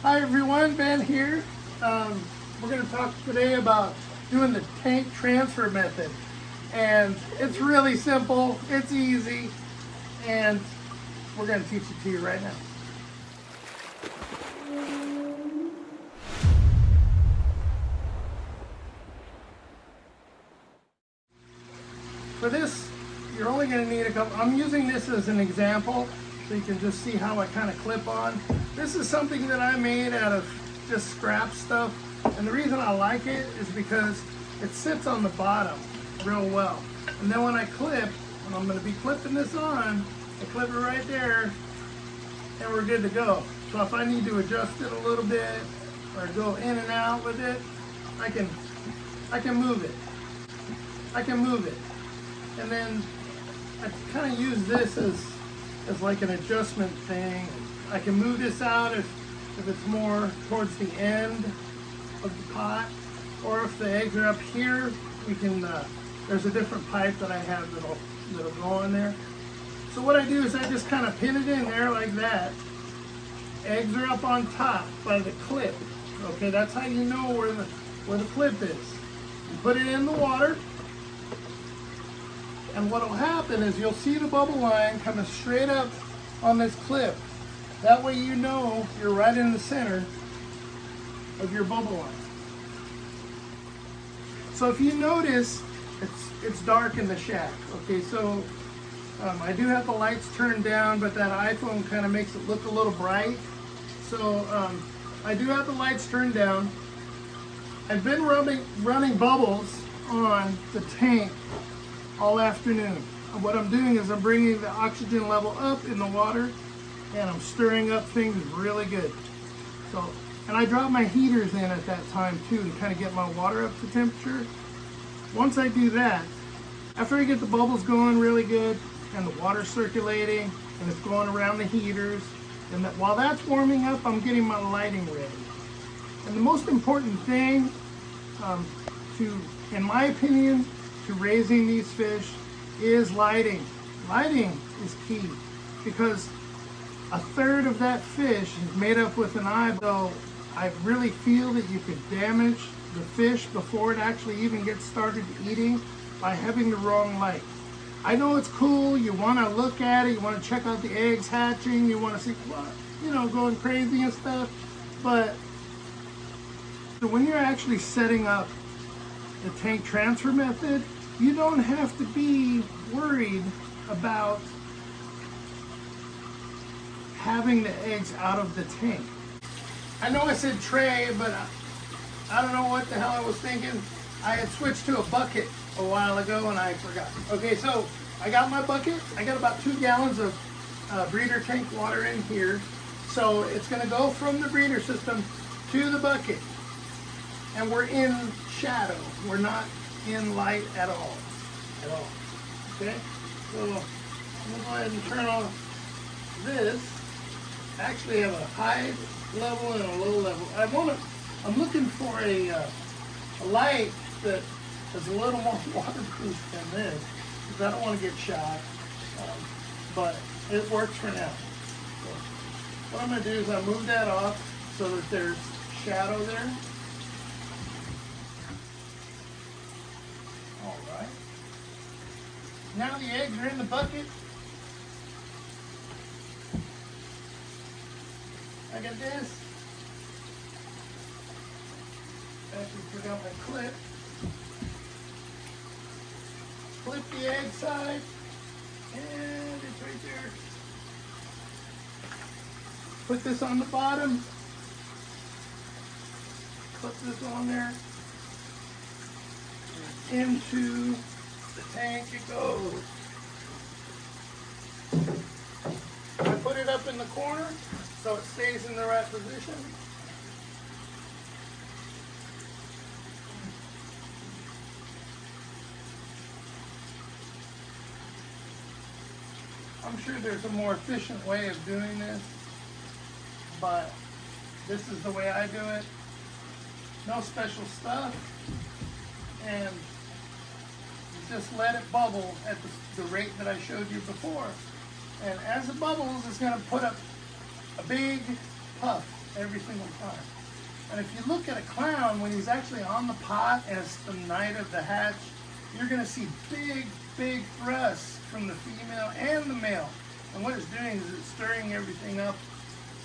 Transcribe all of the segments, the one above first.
Hi everyone, Ben here. We're going to talk today about doing the tank transfer method. And it's really simple, it's easy, and we're going to teach it to you right now. For this, you're only going to need a couple. I'm using this as an example so you can just see how I kind of clip on. This is something that I made out of just scrap stuff, and the reason I like it is because it sits on the bottom real well. And then when I clip, and I'm going to be clipping this on, I clip it right there, and we're good to go. So if I need to adjust it a little bit or go in and out with it, I can move it. I can move it. And then I kind of use this as like an adjustment thing. I can move this out if it's more towards the end of the pot, or if the eggs are up here, we can, there's a different pipe that I have that'll go in there. So what I do is I just kind of pin it in there like that. Eggs are up on top by the clip. Okay, that's how you know where the clip is. You put it in the water, and what will happen is you'll see the bubble line coming straight up on this clip. That way you know you're right in the center of your bubble line. So if you notice, it's dark in the shack. Okay, so I do have the lights turned down, but that iPhone kind of makes it look a little bright. So I do have the lights turned down. I've been running bubbles on the tank all afternoon. And what I'm doing is I'm bringing the oxygen level up in the water, and I'm stirring up things really good. So, and I drop my heaters in at that time too to kind of get my water up to temperature. Once I do that, after I get the bubbles going really good and the water circulating and it's going around the heaters, and that while that's warming up, I'm getting my lighting ready. And the most important thing in my opinion, to raising these fish is lighting. Lighting is key, because a third of that fish is made up with an eye. So I really feel that you could damage the fish before it actually even gets started eating by having the wrong light. I know it's cool, you want to look at it, you want to check out the eggs hatching, you want to see, going crazy and stuff, but when you're actually setting up the tank transfer method, you don't have to be worried about having the eggs out of the tank. I know I said tray, but I don't know what the hell I was thinking. I had switched to a bucket a while ago and I forgot. Okay, so I got my bucket. I got about 2 gallons of breeder tank water in here. So it's gonna go from the breeder system to the bucket. And we're in shadow. We're not in light at all. Okay? So I'm gonna go ahead and turn off this. I actually have a high level and a low level. I'm looking for a light that is a little more waterproof than this, because I don't want to get shot. But it works for now. So what I'm gonna do is I move that off so that there's shadow there. All right. Now the eggs are in the bucket. I got this. I actually forgot my clip. Clip the egg side, and it's right there. Put this on the bottom. Clip this on there. Into the tank it goes. I put it up in the corner so it stays in the right position. I'm sure there's a more efficient way of doing this, but this is the way I do it. No special stuff, and you just let it bubble at the rate that I showed you before. And as it bubbles, it's going to put up a big puff every single time. And if you look at a clown, when he's actually on the pot as the night of the hatch, you're gonna see big thrusts from the female and the male. And what it's doing is it's stirring everything up.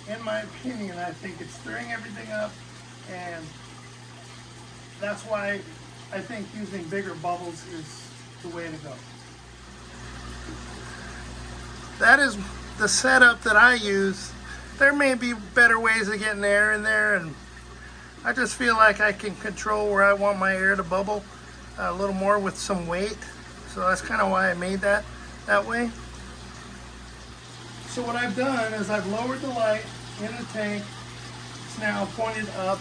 In my opinion, I think it's stirring everything up, and that's why I think using bigger bubbles is the way to go. That is the setup that I use. There may be better ways of getting air in there, and I just feel like I can control where I want my air to bubble a little more with some weight. So that's kind of why I made that way. So what I've done is I've lowered the light in the tank. It's now pointed up,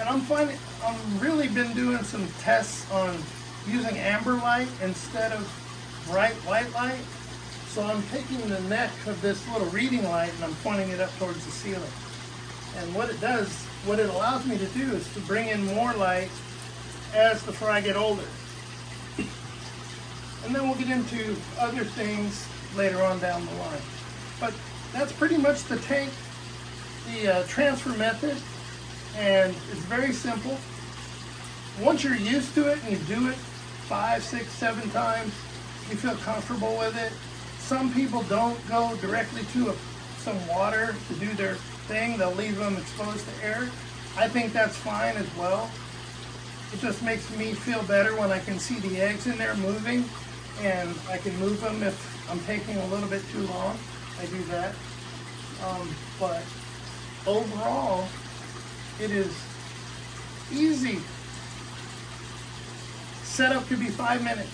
and I've really been doing some tests on using amber light instead of bright white light. So I'm taking the neck of this little reading light and I'm pointing it up towards the ceiling. And what it allows me to do is to bring in more light as the fry get older. And then we'll get into other things later on down the line. But that's pretty much the tank, the transfer method, and it's very simple. Once you're used to it and you do it 5, 6, 7 times, you feel comfortable with it. Some people don't go directly to some water to do their thing. They'll leave them exposed to air. I think that's fine as well. It just makes me feel better when I can see the eggs in there moving, and I can move them if I'm taking a little bit too long. I do that. But overall, it is easy. Setup could be 5 minutes.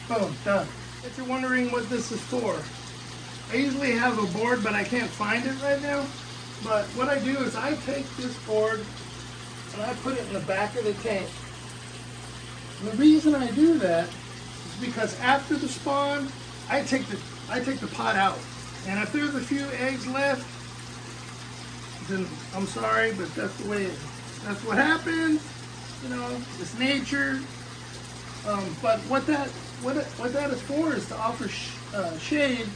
Boom, done. If you're wondering what this is for, I usually have a board, but I can't find it right now. But what I do is I take this board and I put it in the back of the tank. And the reason I do that is because after the spawn, I take the pot out. And if there's a few eggs left, then I'm sorry, but that's the way it is. That's what happens. You know, it's nature. But what that is for is to offer shade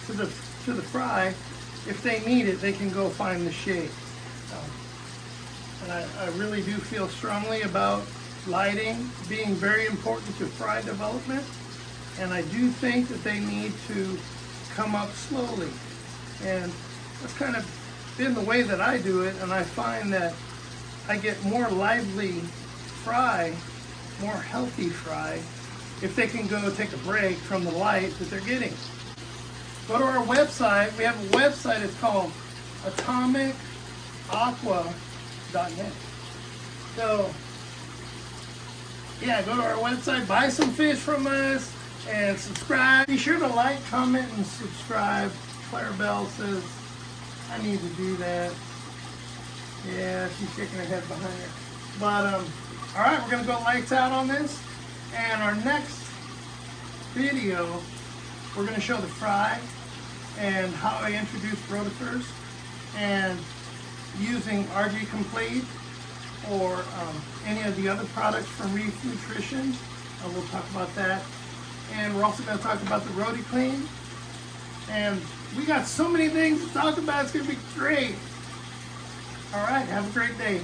to the fry. If they need it, they can go find the shade. And I really do feel strongly about lighting being very important to fry development. And I do think that they need to come up slowly. And that's kind of been the way that I do it. And I find that I get more lively fry, more healthy fry, if they can go take a break from the light that they're getting. Go to our website. We have a website. It's called atomicaqua.net. So, yeah, go to our website, buy some fish from us, and subscribe. Be sure to like, comment, and subscribe. Clarabelle says, I need to do that. Yeah, she's shaking her head behind her. But, all right, we're going to go lights out on this. And our next video, we're going to show the fry and how I introduced rotifers and using RG Complete or any of the other products from Reef Nutrition. We'll talk about that. And we're also going to talk about the RotiClean. And we got so many things to talk about. It's going to be great. All right, have a great day.